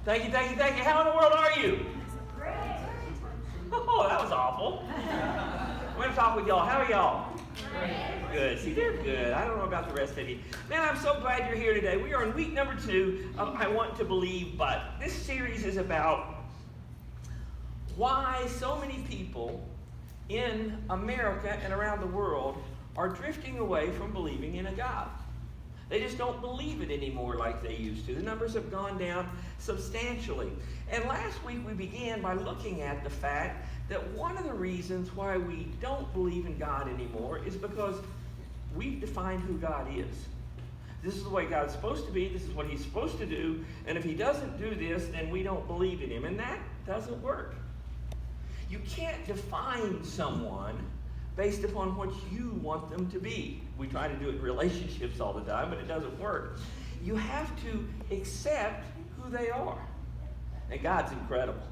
Thank you, thank you, thank you. How in the world are you? Great. Oh, that was awful. I'm going to talk with y'all. How are y'all? Great. Good. See, they're good. I don't know about the rest of you. Man, I'm so glad you're here today. We are in week number 2 of I Want to Believe But. This series is about why so many people in America and around the world are drifting away from believing in a God. They just don't believe it anymore like they used to. The numbers have gone down substantially. And last week we began by looking at the fact that one of the reasons why we don't believe in God anymore is because we've defined who God is. This is the way God's supposed to be. This is what he's supposed to do. And if he doesn't do this, then we don't believe in him. And that doesn't work. You can't define someone based upon what you want them to be. We try to do it in relationships all the time, but it doesn't work. You have to accept who they are. And God's incredible.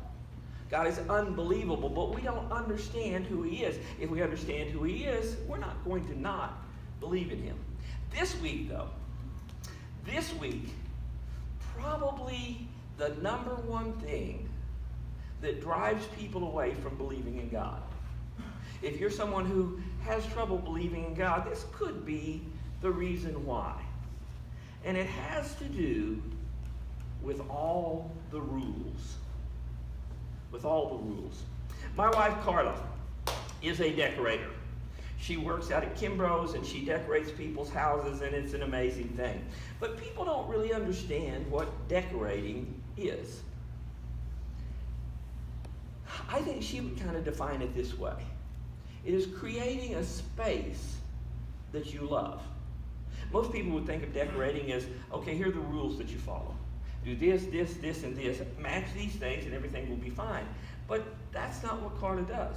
God is unbelievable, but we don't understand who he is. If we understand who he is, we're not going to not believe in him. This week, probably the number one thing that drives people away from believing in God. If you're someone who has trouble believing in God, this could be the reason why. And it has to do with all the rules. With all the rules. My wife, Carla, is a decorator. She works out at Kimbrough's and she decorates people's houses, and it's an amazing thing. But people don't really understand what decorating is. I think she would kind of define it this way. It is creating a space that you love. Most people would think of decorating as, okay, here are the rules that you follow. Do this, this, this, and this. Match these things and everything will be fine. But that's not what Carla does.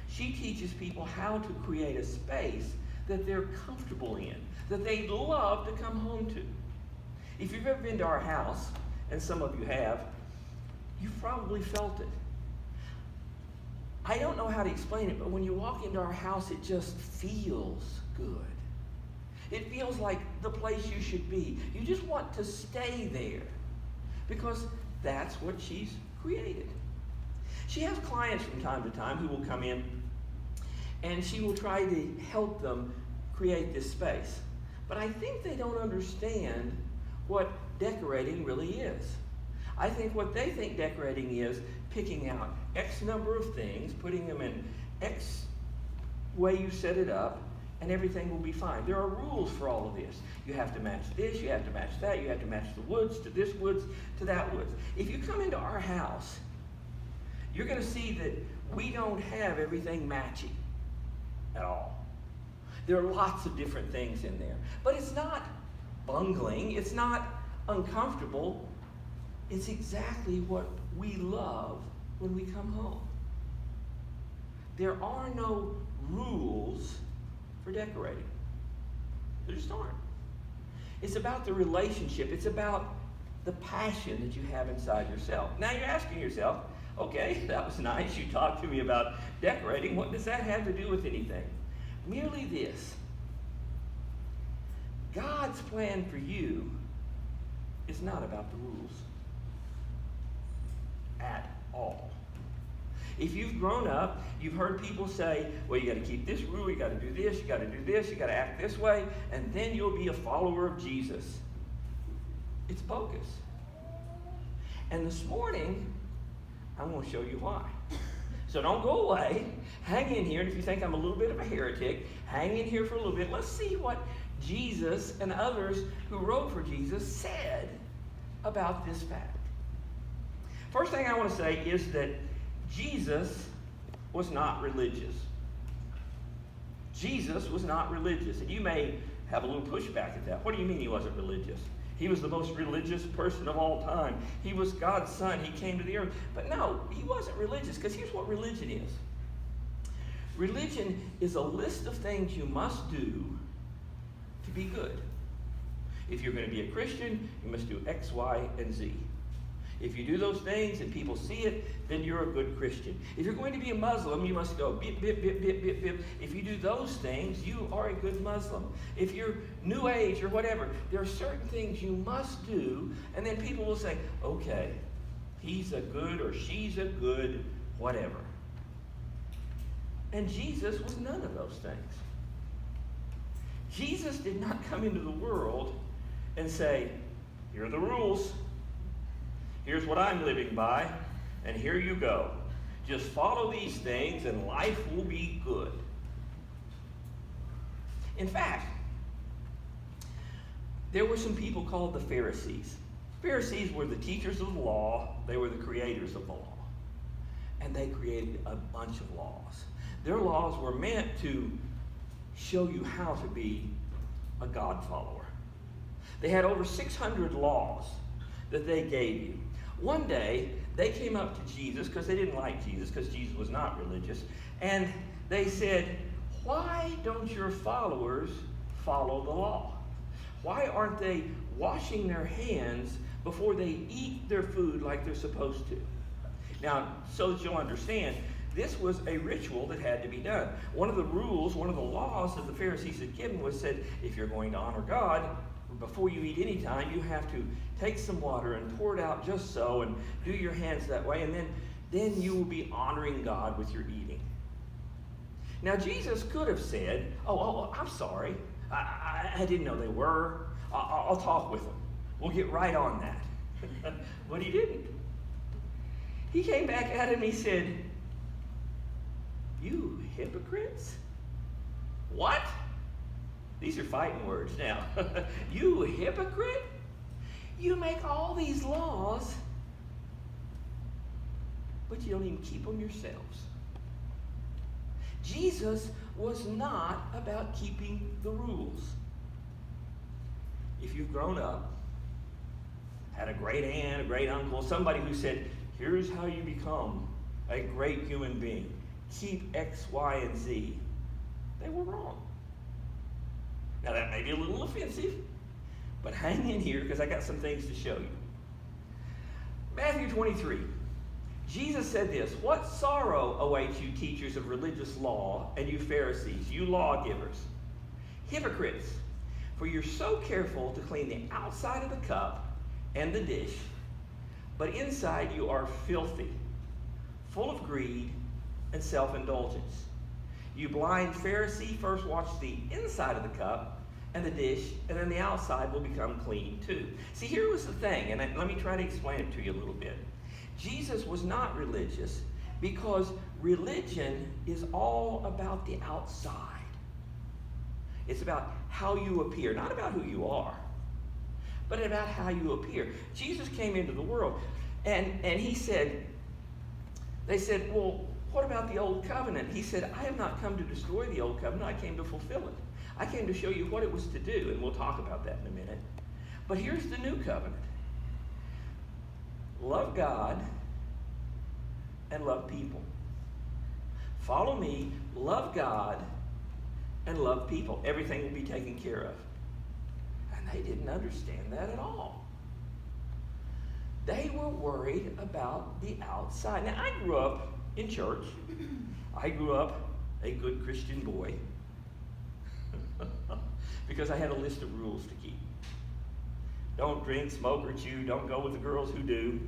She teaches people how to create a space that they're comfortable in, that they love to come home to. If you've ever been to our house, and some of you have, you've probably felt it. I don't know how to explain it, but when you walk into our house, it just feels good. It feels like the place you should be. You just want to stay there because that's what she's created. She has clients from time to time who will come in and she will try to help them create this space. But I think they don't understand what decorating really is. I think what they think decorating is picking out X number of things, putting them in X way you set it up, and everything will be fine. There are rules for all of this. You have to match this, you have to match that, you have to match the woods to this woods to that woods. If you come into our house, you're going to see that we don't have everything matching at all. There are lots of different things in there. But it's not bungling, it's not uncomfortable. It's exactly what we love when we come home. There are no rules for decorating. There just aren't. It's about the relationship. It's about the passion that you have inside yourself. Now you're asking yourself, okay, that was nice. You talked to me about decorating. What does that have to do with anything? Merely this. God's plan for you is not about the rules. At all. If you've grown up, you've heard people say, well, you got to keep this rule, you got to do this, you got to do this, you got to act this way, and then you'll be a follower of Jesus. It's bogus. And this morning, I'm going to show you why. So don't go away. Hang in here, and if you think I'm a little bit of a heretic, hang in here for a little bit. Let's see what Jesus and others who wrote for Jesus said about this fact. First thing I want to say is that Jesus was not religious. Jesus was not religious. And you may have a little pushback at that. What do you mean he wasn't religious? He was the most religious person of all time. He was God's son. He came to the earth. But no, he wasn't religious, because here's what religion is. Religion is a list of things you must do to be good. If you're going to be a Christian, you must do X, Y, and Z. If you do those things and people see it, then you're a good Christian. If you're going to be a Muslim, you must go bip, bip, bip, bip, bip, bip. If you do those things, you are a good Muslim. If you're New Age or whatever, there are certain things you must do, and then people will say, okay, He's a good or she's a good whatever. And Jesus was none of those things. Jesus did not come into the world and say, here are the rules. Here's what I'm living by, and here you go. Just follow these things and life will be good. In fact, there were some people called the Pharisees. Pharisees were the teachers of the law. They were the creators of the law. And they created a bunch of laws. Their laws were meant to show you how to be a God follower. They had over 600 laws that they gave you. One day, they came up to Jesus because they didn't like Jesus, because Jesus was not religious. And they said, why don't your followers follow the law? Why aren't they washing their hands before they eat their food like they're supposed to? Now, so that you'll understand, this was a ritual that had to be done. One of the rules, one of the laws that the Pharisees had given was said, if you're going to honor God, before you eat any time, you have to take some water and pour it out just so, and do your hands that way, and then you will be honoring God with your eating. Now, Jesus could have said, oh, I'm sorry. I didn't know they were. I'll talk with them. We'll get right on that. But he didn't. He came back at him and he said, you hypocrites? What? These are fighting words now. You hypocrite? You make all these laws, but you don't even keep them yourselves. Jesus was not about keeping the rules. If you've grown up, had a great aunt, a great uncle, somebody who said, here's how you become a great human being. Keep X, Y, and Z. They were wrong. Now that may be a little offensive, but hang in here because I got some things to show you. Matthew 23. Jesus said this, what sorrow awaits you teachers of religious law and you Pharisees, you lawgivers, hypocrites, for you're so careful to clean the outside of the cup and the dish, but inside you are filthy, full of greed and self-indulgence. You blind Pharisee, first wash the inside of the cup and the dish, and then the outside will become clean too. See, here was the thing, and let me try to explain it to you a little bit. Jesus was not religious because religion is all about the outside. It's about how you appear, not about who you are, but about how you appear. Jesus came into the world, and he said, they said, well, what about the old covenant? He said, I have not come to destroy the old covenant. I came to fulfill it. I came to show you what it was to do, and we'll talk about that in a minute. But here's the new covenant. Love God and love people. Follow me, love God, and love people. Everything will be taken care of. And they didn't understand that at all. They were worried about the outside. Now, I grew up in church. I grew up a good Christian boy because I had a list of rules to keep. Don't drink, smoke, or chew. Don't go with the girls who do.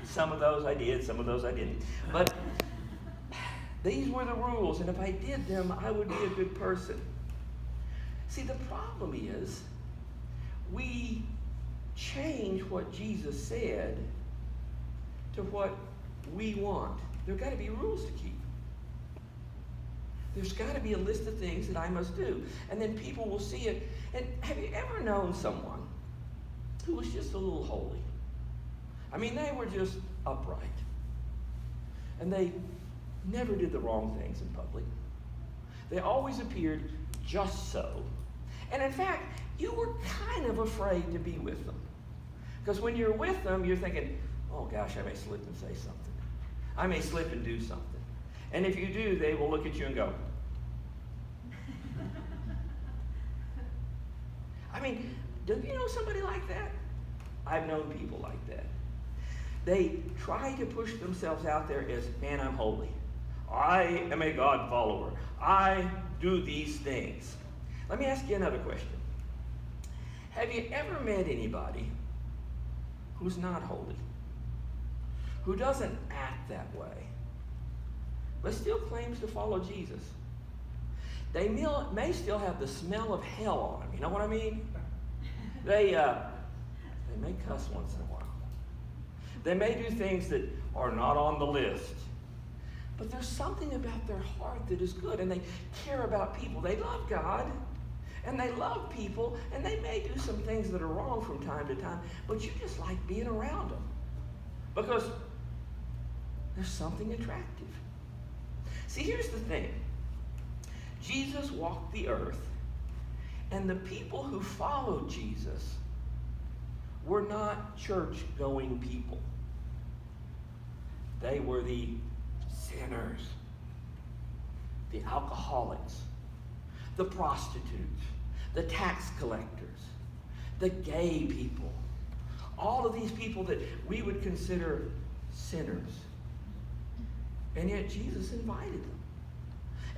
Some of those I did, some of those I didn't. But these were the rules, and if I did them, I would be a good person. See, the problem is we change what Jesus said to what we want. There have got to be rules to keep. There's got to be a list of things that I must do. And then people will see it. And have you ever known someone who was just a little holy? I mean, they were just upright. And they never did the wrong things in public. They always appeared just so. And in fact, you were kind of afraid to be with them. Because when you're with them, you're thinking, oh gosh, I may slip and say something. I may slip and do something. And if you do, they will look at you and go. I mean, do you know somebody like that? I've known people like that. They try to push themselves out there as, man, I'm holy. I am a God follower. I do these things. Let me ask you another question. Have you ever met anybody who's not holy, who doesn't act that way, but still claims to follow Jesus. They may still have the smell of hell on them. You know what I mean? They may cuss once in a while. They may do things that are not on the list. But there's something about their heart that is good, and they care about people. They love God, and they love people, and they may do some things that are wrong from time to time, but you just like being around them because there's something attractive. See, here's the thing. Jesus walked the earth, and the people who followed Jesus were not church-going people. They were the sinners, the alcoholics, the prostitutes, the tax collectors, the gay people, all of these people that we would consider sinners. And yet Jesus invited them.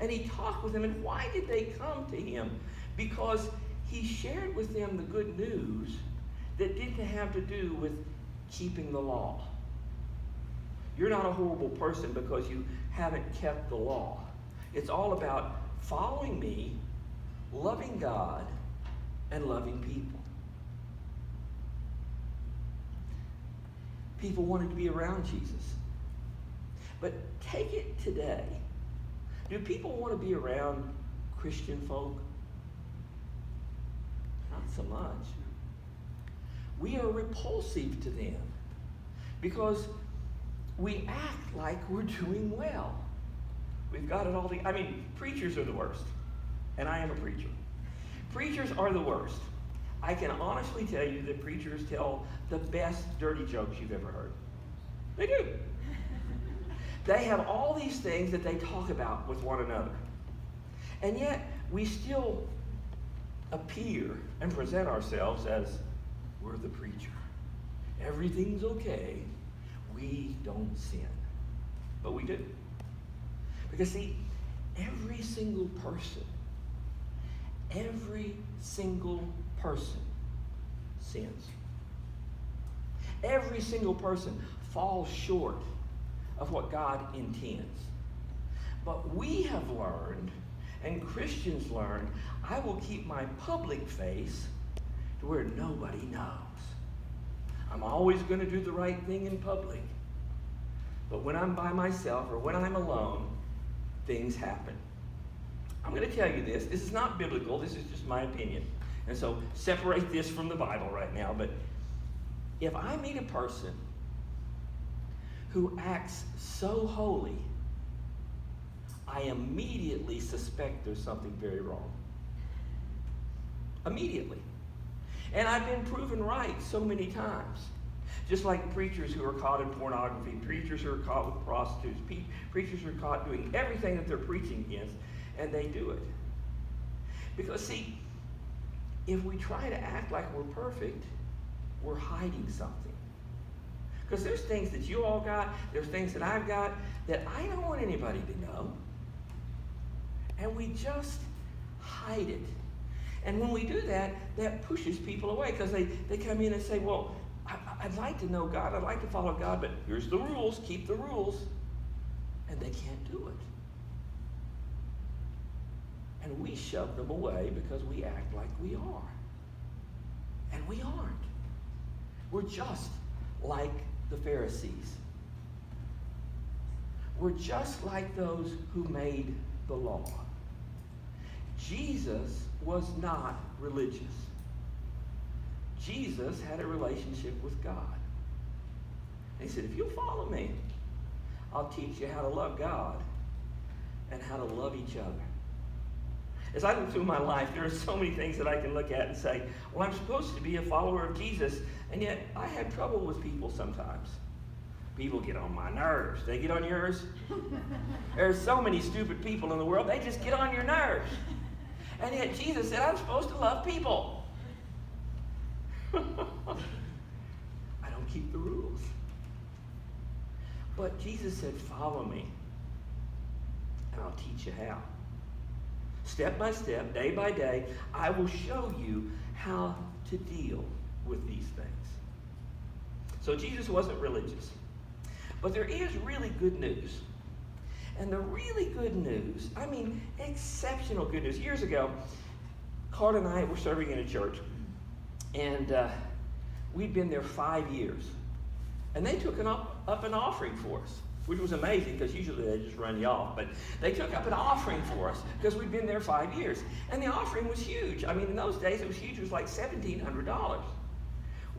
And he talked with them. And why did they come to him? Because he shared with them the good news that didn't have to do with keeping the law. You're not a horrible person because you haven't kept the law. It's all about following me, loving God, and loving people. People wanted to be around Jesus. But take it today. Do people want to be around Christian folk? Not so much. We are repulsive to them because we act like we're doing well. We've got it all together. I mean, preachers are the worst. And I am a preacher. Preachers are the worst. I can honestly tell you that preachers tell the best dirty jokes you've ever heard. They do. They have all these things that they talk about with one another. And yet, we still appear and present ourselves as we're the preacher. Everything's okay. We don't sin. But we do. Because see, every single person sins. Every single person falls short of what God intends. But we have learned, and Christians learned, I will keep my public face to where nobody knows. I'm always going to do the right thing in public. But when I'm by myself or when I'm alone, things happen. I'm going to tell you this. This is not biblical. This is just my opinion. And so separate this from the Bible right now. But if I meet a person who acts so holy, I immediately suspect there's something very wrong. Immediately. And I've been proven right so many times. Just like preachers who are caught in pornography, preachers who are caught with prostitutes, preachers who are caught doing everything that they're preaching against, and they do it. Because see, if we try to act like we're perfect, we're hiding something. Because there's things that you all got, there's things that I've got that I don't want anybody to know. And we just hide it. And when we do that, that pushes people away because they come in and say, well, I'd like to know God, I'd like to follow God, but here's the rules, keep the rules. And they can't do it. And we shove them away because we act like we are. And we aren't. We're just like the Pharisees. We're just like those who made the law. Jesus was not religious. Jesus had a relationship with God. And he said, if you'll follow me, I'll teach you how to love God and how to love each other. As I look through my life, there are so many things that I can look at and say, well, I'm supposed to be a follower of Jesus, and yet I have trouble with people sometimes. People get on my nerves. They get on yours? There's so many stupid people in the world, they just get on your nerves. And yet Jesus said, I'm supposed to love people. I don't keep the rules. But Jesus said, follow me, and I'll teach you how. Step by step, day by day, I will show you how to deal with these things. So Jesus wasn't religious. But there is really good news. And the really good news, I mean, exceptional good news. Years ago, Carl and I were serving in a church, and we'd been there 5 years. And they took up an offering for us, which was amazing because usually they just run you off. But they took up an offering for us because we'd been there 5 years. And the offering was huge. I mean, in those days, it was huge. It was like $1,700.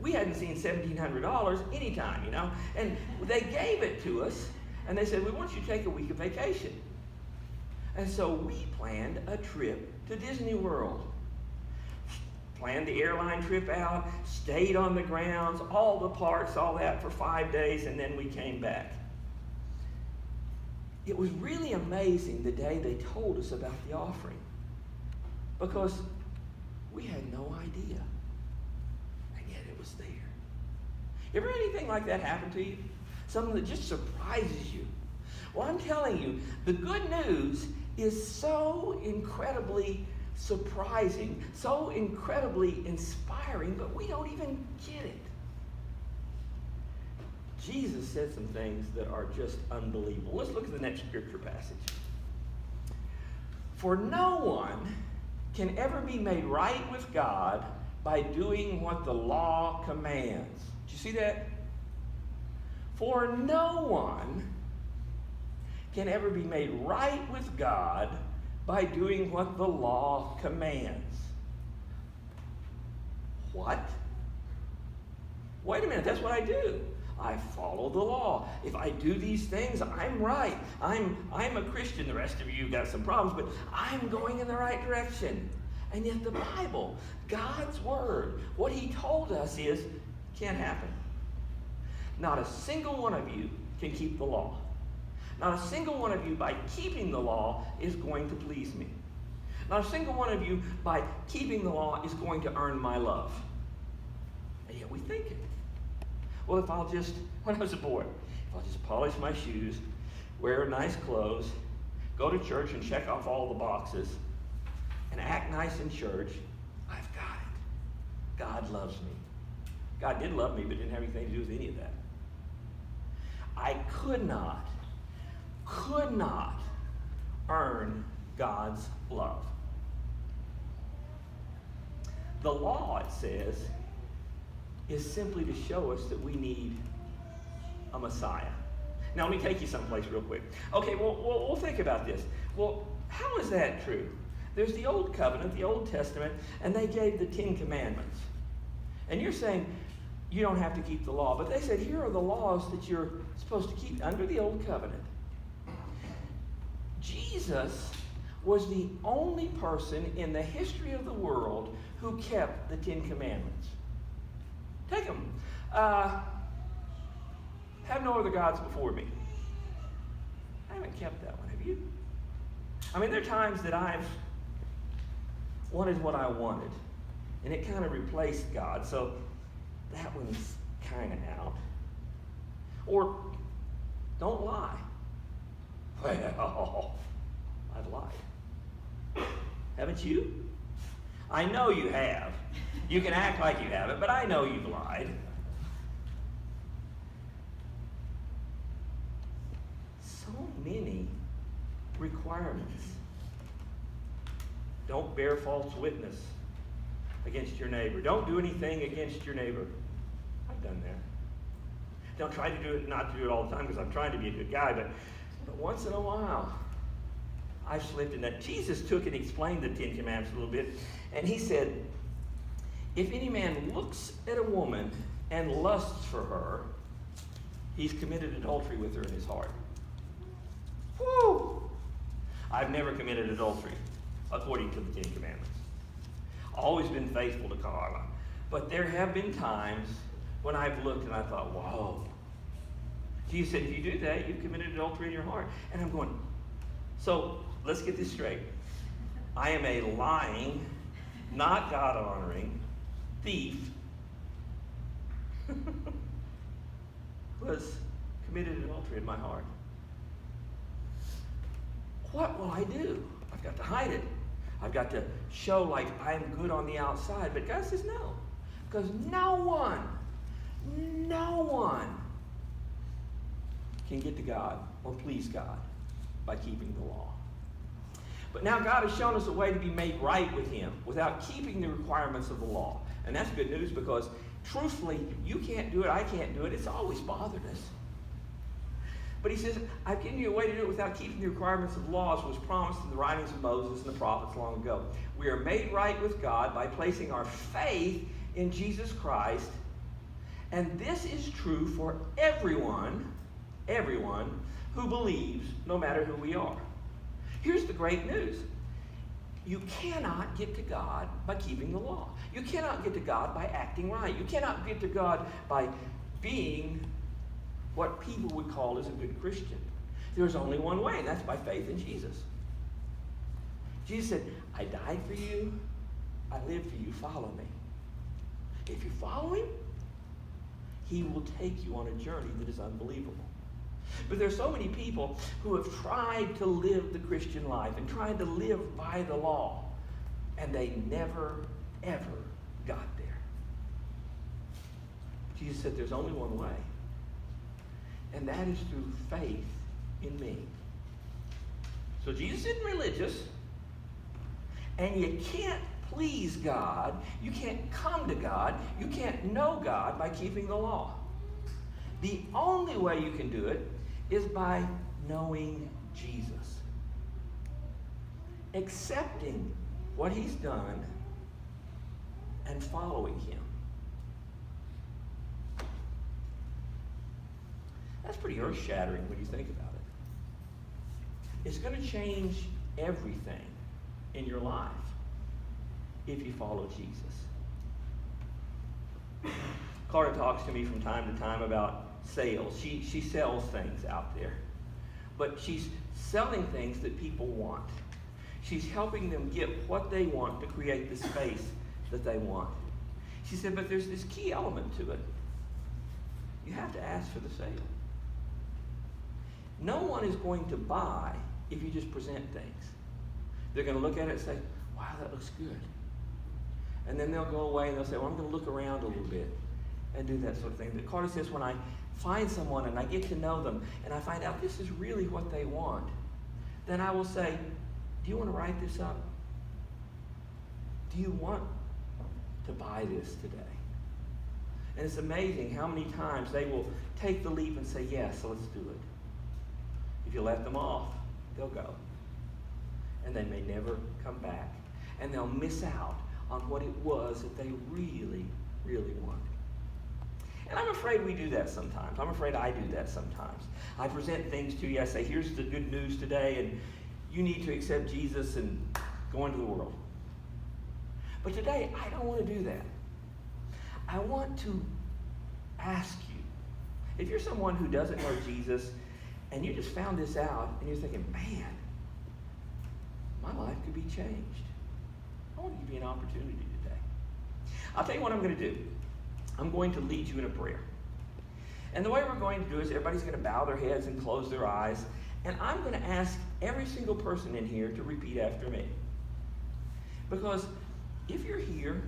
We hadn't seen $1,700 anytime, you know. And they gave it to us, and they said, we want you to take a week of vacation. And so we planned a trip to Disney World. Planned the airline trip out, stayed on the grounds, all the parks, all that for 5 days, and then we came back. It was really amazing the day they told us about the offering, because we had no idea, and yet it was there. Ever anything like that happen to you? Something that just surprises you? Well, I'm telling you, the good news is so incredibly surprising, so incredibly inspiring, but we don't even get it. Jesus said some things that are just unbelievable. Let's look at the next scripture passage. For no one can ever be made right with God by doing what the law commands. Did you see that? For no one can ever be made right with God by doing what the law commands. What? Wait a minute, that's what I do. I follow the law. If I do these things, I'm right. I'm a Christian. The rest of you got some problems, but I'm going in the right direction. And yet the Bible, God's Word, what He told us is, can't happen. Not a single one of you can keep the law. Not a single one of you, by keeping the law, is going to please me. Not a single one of you, by keeping the law, is going to earn my love. And yet we think it. Well, if I'll just, when I was a boy, if I'll just polish my shoes, wear nice clothes, go to church and check off all the boxes, and act nice in church, I've got it. God loves me. God did love me, but didn't have anything to do with any of that. I could not earn God's love. The law, it says, is simply to show us that we need a Messiah. Now, let me take you someplace real quick. Okay, well, we'll think about this. Well, how is that true? There's the Old Covenant, the Old Testament, and they gave the 10 Commandments. And you're saying you don't have to keep the law, but they said here are the laws that you're supposed to keep under the Old Covenant. Jesus was the only person in the history of the world who kept the 10 Commandments. Take them. Have no other gods before me. I haven't kept that one, have you? I mean, there are times that I've wanted what I wanted, and it kind of replaced God, so that one's kind of out. Or, don't lie. Well, I've lied. Haven't you? I know you have. You can act like you haven't, but I know you've lied. So many requirements. Don't bear false witness against your neighbor. Don't do anything against your neighbor. I've done that. Don't try to do it, not to do it all the time, because I'm trying to be a good guy, but once in a while, I've slipped in that. Jesus took and explained the 10 Commandments a little bit, and he said, if any man looks at a woman and lusts for her, he's committed adultery with her in his heart. Woo! I've never committed adultery according to the 10 Commandments. Always been faithful to Carla. But there have been times when I've looked and I thought, whoa. Jesus said, if you do that, you've committed adultery in your heart. And I'm going, so let's get this straight. I am a lying, not God-honoring thief who has committed adultery in my heart. What will I do? I've got to hide it. I've got to show like I'm good on the outside. But God says no. Because no one can get to God or please God by keeping the law. But now God has shown us a way to be made right with him without keeping the requirements of the law. And that's good news because, truthfully, you can't do it, I can't do it. It's always bothered us. But he says, I've given you a way to do it without keeping the requirements of the law, as was promised in the writings of Moses and the prophets long ago. We are made right with God by placing our faith in Jesus Christ. And this is true for everyone who believes, no matter who we are. Here's the great news. You cannot get to God by keeping the law. You cannot get to God by acting right. You cannot get to God by being what people would call as a good Christian. There's only one way, and that's by faith in Jesus. Jesus said, I died for you, I live for you, follow me. If you follow him, he will take you on a journey that is unbelievable. But there's so many people who have tried to live the Christian life and tried to live by the law, and they never, ever got there. Jesus said there's only one way, and that is through faith in me. So Jesus isn't religious, and you can't please God, you can't come to God, you can't know God by keeping the law. The only way you can do it is by knowing Jesus. Accepting what he's done and following him. That's pretty earth-shattering when you think about it. It's going to change everything in your life if you follow Jesus. Carter talks to me from time to time about sales. She sells things out there. But she's selling things that people want. She's helping them get what they want to create the space that they want. She said, but there's this key element to it. You have to ask for the sale. No one is going to buy if you just present things. They're going to look at it and say, wow, that looks good. And then they'll go away and they'll say, well, I'm going to look around a little bit and do that sort of thing. But Carter says, when I find someone and I get to know them and I find out this is really what they want, then I will say, do you want to write this up? Do you want to buy this today? And it's amazing how many times they will take the leap and say, yes, so let's do it. If you let them off, they'll go. And they may never come back. And they'll miss out on what it was that they really, really wanted. And I'm afraid we do that sometimes. I'm afraid I do that sometimes. I present things to you. I say, here's the good news today, and you need to accept Jesus and go into the world. But today, I don't want to do that. I want to ask you, if you're someone who doesn't know Jesus, and you just found this out, and you're thinking, man, my life could be changed. I want to give you an opportunity today. I'll tell you what I'm going to do. I'm going to lead you in a prayer. And the way we're going to do is everybody's going to bow their heads and close their eyes. And I'm going to ask every single person in here to repeat after me. Because if you're here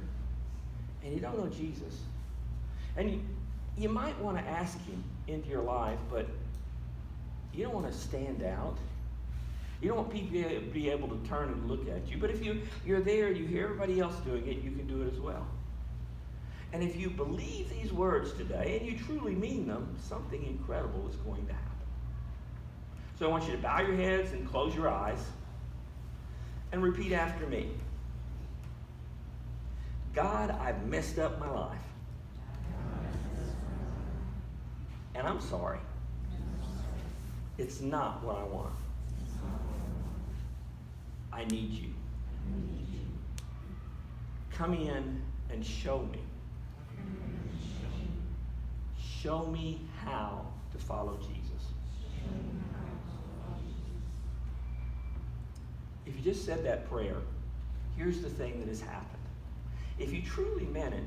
and you don't know Jesus, and you might want to ask him into your life, but you don't want to stand out. You don't want people to be able to turn and look at you. But if you're there, you hear everybody else doing it, you can do it as well. And if you believe these words today, and you truly mean them, something incredible is going to happen. So I want you to bow your heads and close your eyes and repeat after me. God, I've messed up my life. And I'm sorry. It's not what I want. I need you. Come in and show me. Show me how to follow Jesus. If you just said that prayer, here's the thing that has happened. If you truly meant it,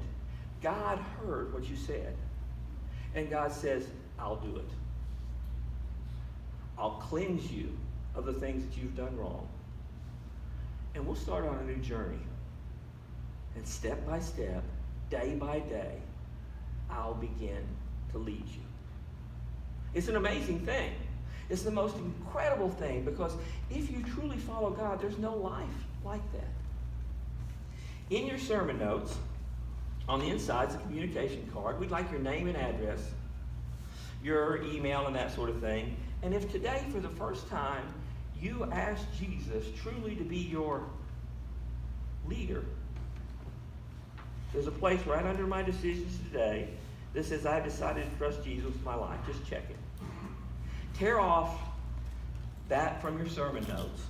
God heard what you said. And God says, I'll do it. I'll cleanse you of the things that you've done wrong. And we'll start on a new journey. And step by step, day by day, I'll begin to lead you. It's an amazing thing. It's the most incredible thing, because if you truly follow God, there's no life like that. In your sermon notes, on the inside's a communication card. We'd like your name and address, your email and that sort of thing. And if today, for the first time, you ask Jesus truly to be your leader, there's a place right under my decisions today that says I've decided to trust Jesus with my life. Just check it. Tear off that from your sermon notes.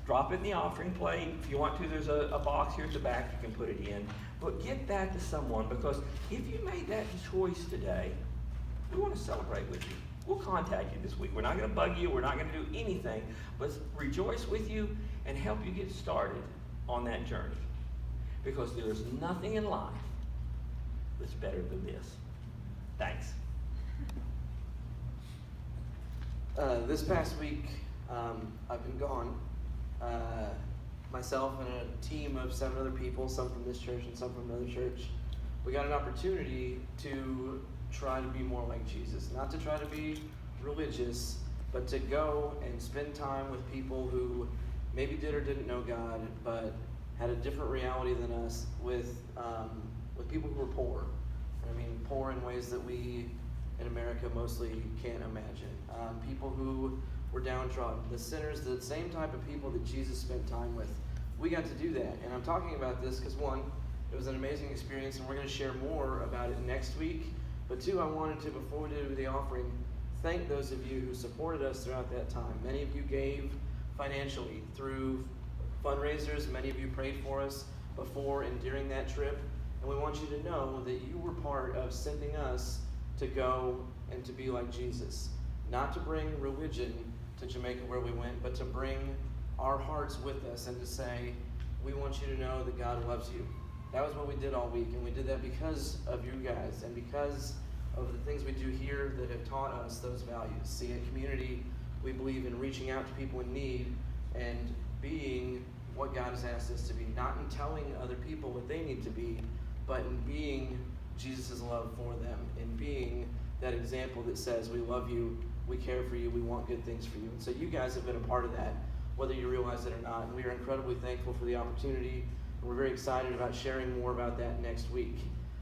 Drop it in the offering plate. If you want to, there's a box here at the back you can put it in. But get that to someone, because if you made that choice today, we want to celebrate with you. We'll contact you this week. We're not going to bug you. We're not going to do anything but rejoice with you and help you get started on that journey. Because there is nothing in life that's better than this. Thanks. This past week, I've been gone. Myself and a team of 7 other people, some from this church and some from another church, we got an opportunity to try to be more like Jesus. Not to try to be religious, but to go and spend time with people who maybe did or didn't know God, but had a different reality than us, with people who were poor. I mean, poor in ways that we in America mostly can't imagine. People who were downtrodden, the sinners, the same type of people that Jesus spent time with. We got to do that. And I'm talking about this because, one, it was an amazing experience, and we're going to share more about it next week. But two, I wanted to, before we did the offering, thank those of you who supported us throughout that time. Many of you gave financially through fundraisers. Many of you prayed for us before and during that trip. And we want you to know that you were part of sending us to go and to be like Jesus. Not to bring religion to Jamaica where we went, but to bring our hearts with us and to say, we want you to know that God loves you. That was what we did all week, and we did that because of you guys and because of the things we do here that have taught us those values. See, in community, we believe in reaching out to people in need and being what God has asked us to be, not in telling other people what they need to be, but in being Jesus' love for them, in being that example that says, we love you, we care for you, we want good things for you. And so you guys have been a part of that, whether you realize it or not. And we are incredibly thankful for the opportunity. And we're very excited about sharing more about that next week.